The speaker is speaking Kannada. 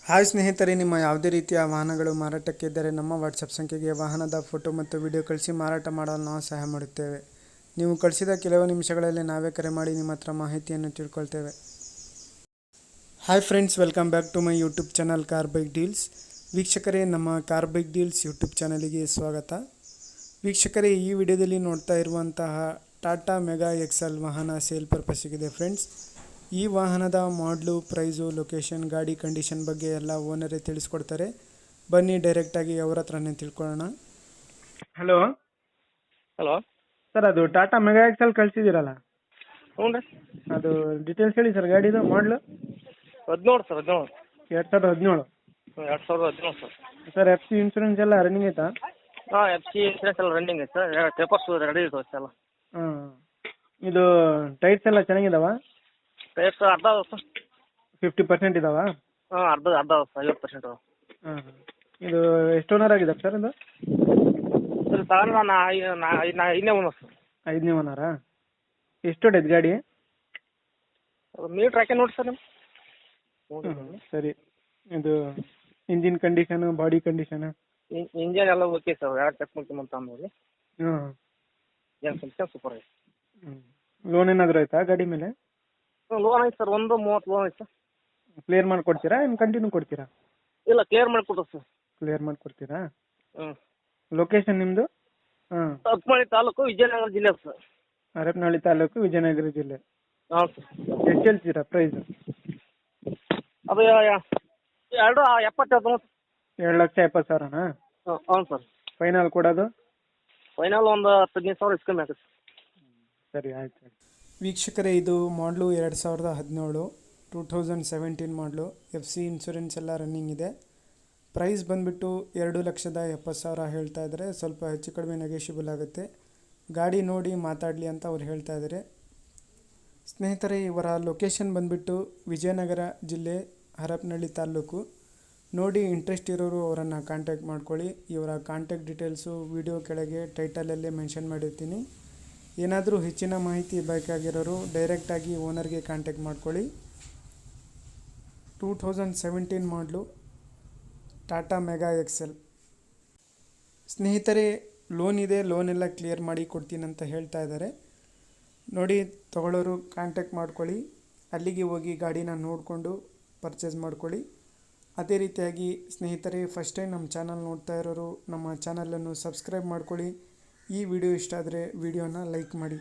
ಹಾಯ್ ಸ್ನೇಹಿತರೆ, ನಿಮ್ಮ ಯಾವುದೇ ರೀತಿಯ ವಾಹನಗಳು ಮಾರಾಟಕ್ಕೆ ಇದ್ದರೆ ನಮ್ಮ ವಾಟ್ಸಪ್ ಸಂಖ್ಯೆಗೆ ವಾಹನದ ಫೋಟೋ ಮತ್ತು ವಿಡಿಯೋ ಕಳಿಸಿ ಮಾರಾಟ ಮಾಡಲು ನಾವು ಸಹಾಯ ಮಾಡುತ್ತೇವೆ. ನೀವು ಕಳಿಸಿದ ಕೆಲವು ನಿಮಿಷಗಳಲ್ಲಿ ನಾವೇ ಕರೆ ಮಾಡಿ ನಿಮ್ಮ ಹತ್ರ ಮಾಹಿತಿಯನ್ನು ತಿಳ್ಕೊಳ್ತೇವೆ. Hi friends, welcome back to my YouTube channel car bike deals. ವೀಕ್ಷಕರೇ, ನಮ್ಮ ಕಾರ್ ಬೈಕ್ ಡೀಲ್ಸ್ ಯೂಟ್ಯೂಬ್ ಚಾನಲಿಗೆ ಸ್ವಾಗತ. ವೀಕ್ಷಕರೇ, ಈ ವಿಡಿಯೋದಲ್ಲಿ ನೋಡ್ತಾ ಇರುವಂತಹ ಟಾಟಾ ಮೆಗಾ ಎಕ್ಸೆಲ್ ವಾಹನ ಸೇಲ್ ಪರ್ಪಸ್ಸಿಗಿದೆ ಫ್ರೆಂಡ್ಸ್. ಈ ವಾಹನದ ಮಾಡಲು, ಪ್ರೈಸು, ಲೊಕೇಶನ್, ಗಾಡಿ ಕಂಡೀಷನ್ ಬಗ್ಗೆ ಎಲ್ಲ ಓನರೇ ತಿಳಿಸ್ಕೊಡ್ತಾರೆ. ಬನ್ನಿ ಡೈರೆಕ್ಟಾಗಿ ಅವ್ರ ಹತ್ರನೇ ತಿಳ್ಕೊಳ್ಳೋಣ. ಹಲೋ ಹಲೋ ಸರ್, ಅದು ಟಾಟಾ ಮೆಗಾ ಎಕ್ಸೆಲ್ ಕಳಿಸಿದ್ದೀರಲ್ಲ, ಹ್ಞೂ ರೀ. ಅದು ಡೀಟೇಲ್ಸ್ ಹೇಳಿ ಸರ್. ಗಾಡಿದು ಮಾಡಲು 17 sir, 17. 2017. 2017 sir. Sir, F C insurance ಎಲ್ಲ ರನ್ನಿಂಗ್ ಐತಾ? ಹಾಂ, ಎಫ್ ಸಿ ಇನ್ಸೂರೆನ್ಸ್ ಎಲ್ಲ ರನ್ನಿಂಗ್ ಐತೆ ಸರ್. ಪೇಪರ್ಸ್ ರೆಡಿ ಇರ್ತವೆ ಎಲ್ಲ. ಹಾಂ, ಇದು ಟೈರ್ಸ್ ಎಲ್ಲ ಚೆನ್ನಾಗಿದಾವ? ಟೈರ್ಸ್ ಅರ್ಧ ಅದಾವೆ ಸರ್. 50% ಇದಾವ? ಹಾಂ, ಅರ್ಧ 50% ಅದಾವೆ. ಹಾಂ, ಇದು ಎಷ್ಟು ಓನರ್ ಆಗಿದೆ ಸರ್ ಇದು? ಸರ್ ತಗೊಂಡು ನಾನು ಐದನೇ ಓನರ್ ಸರ್. 5ನೇ ಓನರಾ? ಎಷ್ಟು ಹೊಡೈತೆ ಗಾಡಿ? ಮೀಟ್ರ್ ಹಾಕಿ ನೋಡಿ ಸರ್ ನೀವು. ಸರಿ. ಇದು engine condition, body condition? Engine ಎಲ್ಲ ಓಕೆ ಸರ್. ಎರಡು ಚೆಕ್ ಮಾಡ್ಕೊಂಬಂತ ಅಂದ್ಮೇಲೆ ಹಾಂ, ಏನು ಕಂಡೀಷನ್ ಸೂಪರ್ ಐತೆ. ಲೋನ್ ಏನಾದರೂ ಆಯ್ತಾ ಗಾಡಿ ಮೇಲೆ? ಲೋನ್ ಐತೆ ಸರ್, 130 ಲೋನ್ ಐತೆ ಸರ್. ಕ್ಲಿಯರ್ ಮಾಡಿಕೊಡ್ತೀರಾ ಏನು ಕಂಟಿನ್ಯೂ ಕೊಡ್ತೀರಾ? ಇಲ್ಲ, ಕ್ಲಿಯರ್ ಮಾಡಿಕೊಡ್ರಿ ಸರ್. ಕ್ಲಿಯರ್ ಮಾಡಿಕೊಡ್ತೀರಾ? ಹ್ಞೂ. ಲೊಕೇಶನ್ ನಿಮ್ಮದು? ಹಾಂ, ಅಕ್ಮಳಿ ತಾಲೂಕು, ವಿಜಯನಗರ ಜಿಲ್ಲೆ ಸರ್. ಹರಪನಹಳ್ಳಿ ತಾಲೂಕು, ವಿಜಯನಗರ ಜಿಲ್ಲೆ. ಹಾಂ ಸರ್. ಎಷ್ಟು ಹೇಳ್ತೀರಾ ಪ್ರೈಸು? ಅದು 2,70,000. 2,70,000ನಾ? ಹ್ಞೂ ಸರ್. ಫೈನಲ್ ಕೊಡೋದು? ಫೈನಲ್ ಒಂದು 15,000 ಇಸ್ಕಮ್ಮಿ ಆಗುತ್ತೆ. ಸರಿ, ಆಯ್ತು. ವೀಕ್ಷಕರೇ, ಇದು ಮಾಡಲು 2017, 2017 ಮಾಡಲು. ಎಫ್ ಸಿ ಇನ್ಶೂರೆನ್ಸ್ ಎಲ್ಲ ರನ್ನಿಂಗ್ ಇದೆ. ಪ್ರೈಸ್ ಬಂದುಬಿಟ್ಟು 2,70,000 ಹೇಳ್ತಾ ಇದ್ದಾರೆ. ಸ್ವಲ್ಪ ಹೆಚ್ಚು ಕಡಿಮೆ ನೆಗೋಷಿಯಬಲ್ ಆಗುತ್ತೆ. ಗಾಡಿ ನೋಡಿ ಮಾತಾಡಲಿ ಅಂತ ಅವ್ರು ಹೇಳ್ತಾ ಇದ್ದಾರೆ. ಸ್ನೇಹಿತರೆ, ಇವರ ಲೊಕೇಶನ್ ಬಂದುಬಿಟ್ಟು ವಿಜಯನಗರ ಜಿಲ್ಲೆ, ಹರಪನಹಳ್ಳಿ ತಾಲೂಕು. ನೋಡಿ ಇಂಟ್ರೆಸ್ಟ್ ಇರೋರು ಅವರನ್ನು ಕಾಂಟ್ಯಾಕ್ಟ್ ಮಾಡ್ಕೊಳ್ಳಿ. ಇವರ ಕಾಂಟ್ಯಾಕ್ಟ್ ಡೀಟೇಲ್ಸು ವಿಡಿಯೋ ಕೆಳಗೆ ಟೈಟಲಲ್ಲೇ ಮೆನ್ಷನ್ ಮಾಡಿರ್ತೀನಿ. ಏನಾದರೂ ಹೆಚ್ಚಿನ ಮಾಹಿತಿ ಬೇಕಾಗಿರೋರು ಡೈರೆಕ್ಟಾಗಿ ಓನರ್ಗೆ ಕಾಂಟ್ಯಾಕ್ಟ್ ಮಾಡ್ಕೊಳ್ಳಿ. 2017 ಮಾಡಲು ಟಾಟಾ ಮೆಗಾ ಎಕ್ಸೆಲ್. ಸ್ನೇಹಿತರೆ, ಲೋನ್ ಇದೆ, ಲೋನ್ ಎಲ್ಲ ಕ್ಲಿಯರ್ ಮಾಡಿ ಕೊಡ್ತೀನಿ ಅಂತ ಹೇಳ್ತಾ ಇದ್ದಾರೆ. ನೋಡಿ, ತಗೊಳ್ಳೋರು ಕಾಂಟ್ಯಾಕ್ಟ್ ಮಾಡ್ಕೊಳ್ಳಿ. ಅಲ್ಲಿಗೆ ಹೋಗಿ ಗಾಡಿನ ನೋಡಿಕೊಂಡು ಪರ್ಚೇಸ್ ಮಾಡ್ಕೊಳ್ಳಿ. ಅದೇ ರೀತಿಯಾಗಿ ಸ್ನೇಹಿತರೆ, ಫಸ್ಟ್ ಟೈಮ್ ನಮ್ಮ ಚಾನಲ್ ನೋಡ್ತಾ ಇರೋರು ನಮ್ಮ ಚಾನಲನ್ನು ಸಬ್ಸ್ಕ್ರೈಬ್ ಮಾಡ್ಕೊಳ್ಳಿ. ಈ ವಿಡಿಯೋ ಇಷ್ಟ ಆದರೆ ವಿಡಿಯೋನ ಲೈಕ್ ಮಾಡಿ.